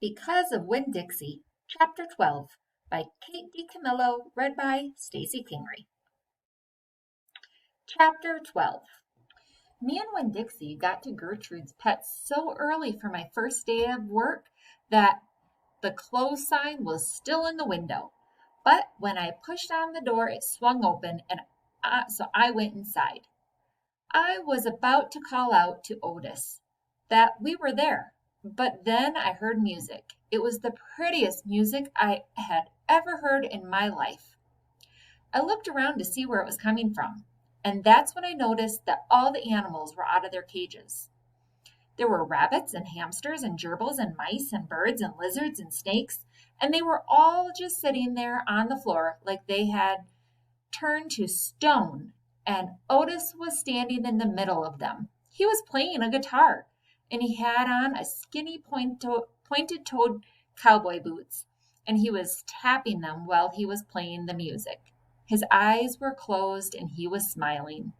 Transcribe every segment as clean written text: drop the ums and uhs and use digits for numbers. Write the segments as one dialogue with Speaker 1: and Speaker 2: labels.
Speaker 1: Because of Winn Dixie, Chapter 12, by Kate DiCamillo, read by Stacy Kingery. Chapter 12. Me and Winn Dixie got to Gertrude's Pets so early for my first day of work that the close sign was still in the window. But when I pushed on the door, it swung open, and so I went inside. I was about to call out to Otis that we were there, but then I heard music. It was the prettiest music I had ever heard in my life. I looked around to see where it was coming from, and that's when I noticed that all the animals were out of their cages. There were rabbits and hamsters and gerbils and mice and birds and lizards and snakes, and they were all just sitting there on the floor like they had turned to stone, and Otis was standing in the middle of them. He was playing a guitar, and he had on a skinny pointed-toed cowboy boots, and he was tapping them while he was playing the music. His eyes were closed, and he was smiling.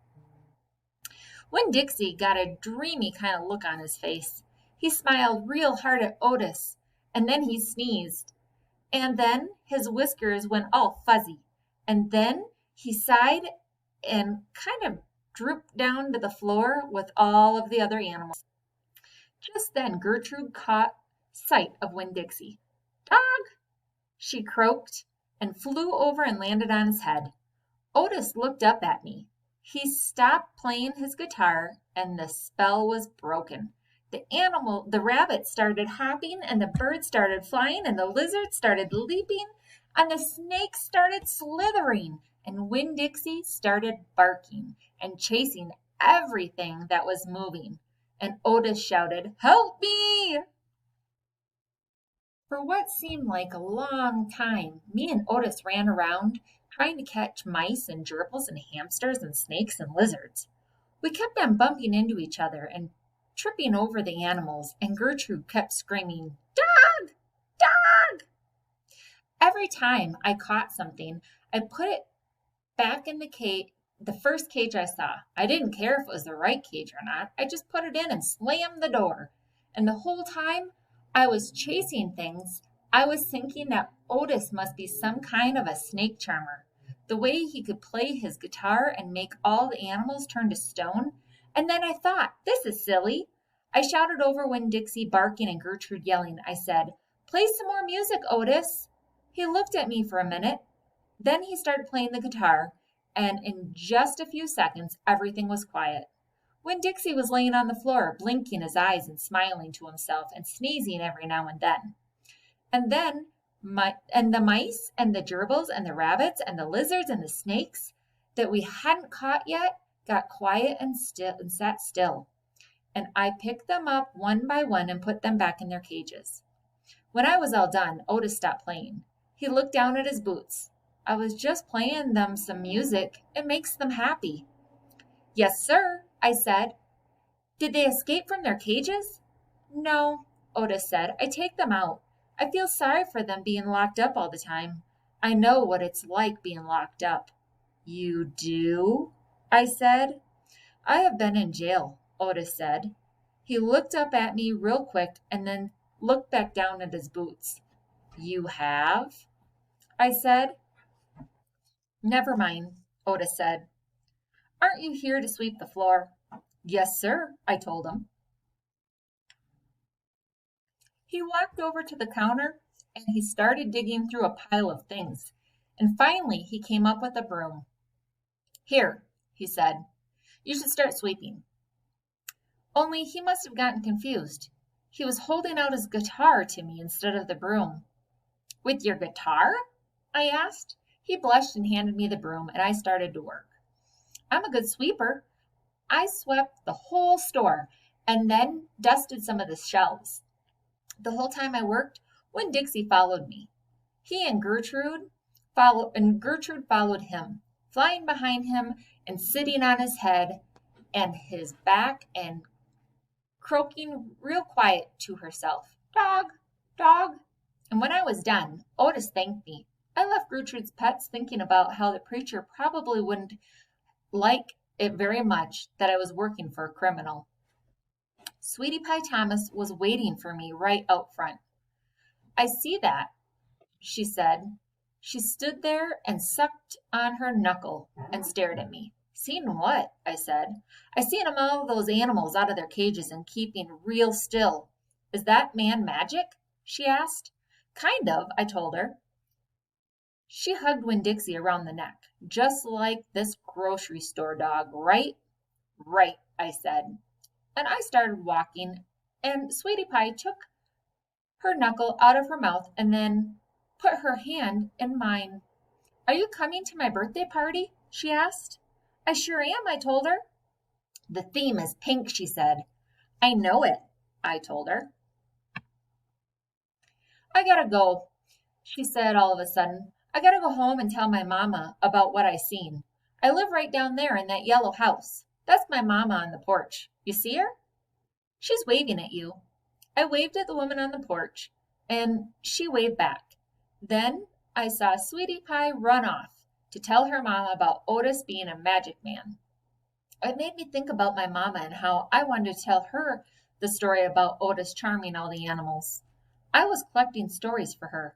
Speaker 1: Winn Dixie got a dreamy kind of look on his face. He smiled real hard at Otis, and then he sneezed. And then his whiskers went all fuzzy, and then he sighed and kind of drooped down to the floor with all of the other animals. Just then Gertrude caught sight of Winn Dixie. "Dog!" she croaked, and flew over and landed on his head. Otis looked up at me. He stopped playing his guitar, and the spell was broken. The rabbit started hopping, and the birds started flying, and the lizards started leaping, and the snakes started slithering, and Winn Dixie started barking and chasing everything that was moving. And Otis shouted, "Help me!" For what seemed like a long time, me and Otis ran around, trying to catch mice and gerbils and hamsters and snakes and lizards. We kept on bumping into each other and tripping over the animals, and Gertrude kept screaming, "Dog! Dog!" Every time I caught something, I put it back in the first cage I saw. I didn't care if it was the right cage or not. I just put it in and slammed the door. And the whole time I was chasing things, I was thinking that Otis must be some kind of a snake charmer. The way he could play his guitar and make all the animals turn to stone. And then I thought, this is silly. I shouted over Winn Dixie barking and Gertrude yelling. I said, "Play some more music, Otis." He looked at me for a minute. Then he started playing the guitar, and in just a few seconds, everything was quiet. Winn Dixie was laying on the floor, blinking his eyes and smiling to himself and sneezing every now and then. And then the mice and the gerbils and the rabbits and the lizards and the snakes that we hadn't caught yet got quiet and sat still. And I picked them up one by one and put them back in their cages. When I was all done, Otis stopped playing. He looked down at his boots. "I was just playing them some music. It makes them happy." "Yes, sir," I said. "Did they escape from their cages?" "No," Otis said. "I take them out. I feel sorry for them being locked up all the time. I know what it's like being locked up." "You do?" I said. "I have been in jail," Otis said. He looked up at me real quick and then looked back down at his boots. "You have?" I said. "Never mind," Otis said. "Aren't you here to sweep the floor?" "Yes, sir," I told him. He walked over to the counter and he started digging through a pile of things. And finally he came up with a broom. "Here," he said, "you should start sweeping." Only he must have gotten confused. He was holding out his guitar to me instead of the broom. "With your guitar?" I asked. He blushed and handed me the broom, and I started to work. I'm a good sweeper. I swept the whole store and then dusted some of the shelves. The whole time I worked, Winn Dixie followed me. He and Gertrude followed him, flying behind him and sitting on his head and his back and croaking real quiet to herself, "Dog, dog." And when I was done, Otis thanked me. I left Gertrude's Pets thinking about how the preacher probably wouldn't like it very much that I was working for a criminal. Sweetie Pie Thomas was waiting for me right out front. I see that, she said. She stood there and sucked on her knuckle and stared at me. Seen what? I said. I seen all those animals out of their cages and keeping real still. Is that man magic? She asked. Kind of, I told her. She hugged Winn Dixie around the neck, just like this grocery store dog, right? Right, I said. And I started walking, and Sweetie Pie took her knuckle out of her mouth and then put her hand in mine. Are you coming to my birthday party? She asked. I sure am, I told her. The theme is pink, she said. I know it, I told her. I gotta go, she said all of a sudden. I gotta go home and tell my mama about what I seen. I live right down there in that yellow house. That's my mama on the porch. You see her? She's waving at you. I waved at the woman on the porch, and she waved back. Then I saw Sweetie Pie run off to tell her mama about Otis being a magic man. It made me think about my mama and how I wanted to tell her the story about Otis charming all the animals. I was collecting stories for her.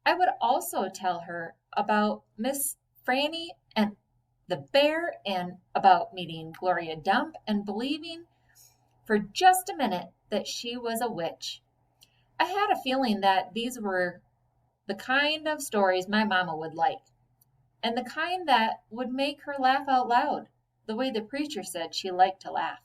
Speaker 1: I would also tell her about Miss Franny and the bear and about meeting Gloria Dump and believing for just a minute that she was a witch. I had a feeling that these were the kind of stories my mama would like, and the kind that would make her laugh out loud, the way the preacher said she liked to laugh.